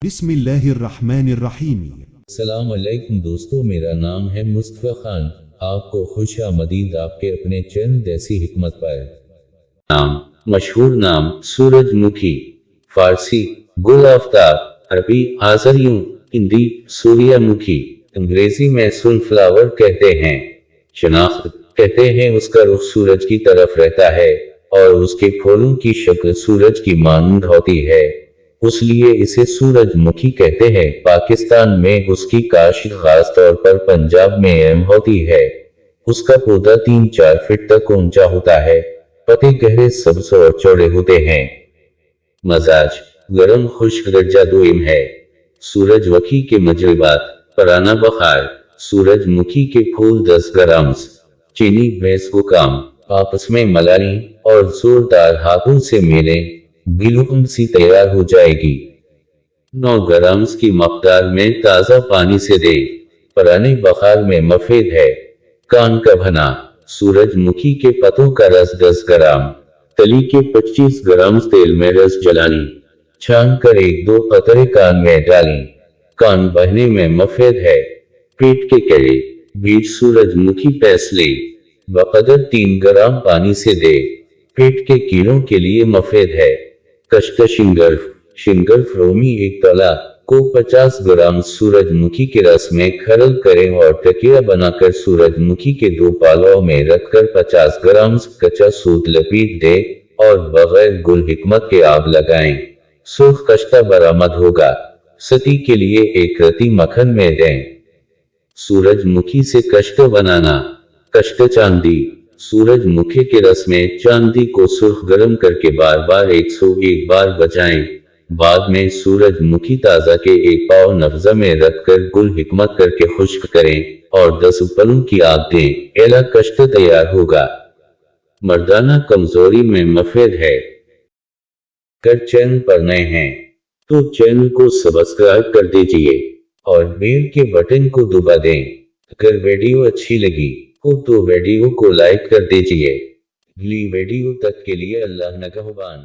بسم اللہ الرحمن الرحیم۔ السلام علیکم دوستو، میرا نام ہے مصطفیٰ خان۔ آپ کو خوش آمدید آپ کے اپنے چینل دیسی حکمت پر۔ مشہور نام سورج مکھی، فارسی گل آفتاب، عربی آذریوں، ہندی سوریہ مکھی، انگریزی میں سن فلاور کہتے ہیں۔ شناخت کہتے ہیں اس کا رخ سورج کی طرف رہتا ہے اور اس کے پھولوں کی شکل سورج کی مانند ہوتی ہے، اس لیے اسے سورج مکھی کہتے ہیں۔ پاکستان میں اس کی کاشت خاص طور پر پنجاب میں اہم ہوتی ہے۔ اس کا پودا 3-4 فٹ تک اونچا ہوتا ہے، پتے گہرے سبز اور چوڑے ہوتے ہیں۔ مزاج گرم خشک درجہ دوئم ہے۔ سورج مکھی کے مجربات، پرانا بخار، سورج مکھی کے پھول 10 گرامز، چینی بھینس کو کام، آپس میں ملائی اور زوردار ہاتھوں سے ملیں، بالکل سی تیار ہو جائے گی۔ 9 گرامز کی مقدار میں تازہ پانی سے دے، پرانے بخار میں مفید ہے۔ کان کا بھنا، سورج مکھی کے پتوں کا رس 10 گرام، تلی کے 25 گرامز تیل میں رس جلانی، چھان کر 1-2 قطرے کان میں ڈالیں، کان بہنے میں مفید ہے۔ پیٹ کے کیڑے، بیج سورج مکھی پیس لے، بقدر 3 گرام پانی سے دے، پیٹ کے کیڑوں کے لیے مفید ہے۔ کشت شنگرف، شنگرف رومی 1 تلا کو 50 گرام سورج مکھی کے رس میں کھرل کریں اور ٹکیا بنا کر سورج مکھی کے 2 پالوں میں رکھ کر 50 گرام کچا سود لپیٹ دے اور بغیر گل حکمت کے آگ لگائیں، سرخ کشتہ برآمد ہوگا۔ ستی کے لیے 1 رتی مکھن میں دیں۔ سورج مکھی سے کشت بنانا۔ کشت چاندی، سورج مکھی کے رس میں چاندی کو سرخ گرم کر کے بار بار 101 بار بجائیں، بعد میں سورج مکھی تازہ کے 1 پاؤ نفضہ میں رکھ کر گل حکمت کر کے خشک کریں اور 10 پلوں کی آگ دیں، ایلا کشت تیار ہوگا۔ مردانہ کمزوری میں مفید ہے۔ اگر چینل پر نئے ہیں تو چینل کو سبسکرائب کر دیجئے اور بیل کے بٹن کو دبا دیں۔ اگر ویڈیو اچھی لگی ہو تو ویڈیو کو لائک کر دیجئے۔ اگلی ویڈیو تک کے لیے اللہ نگہبان۔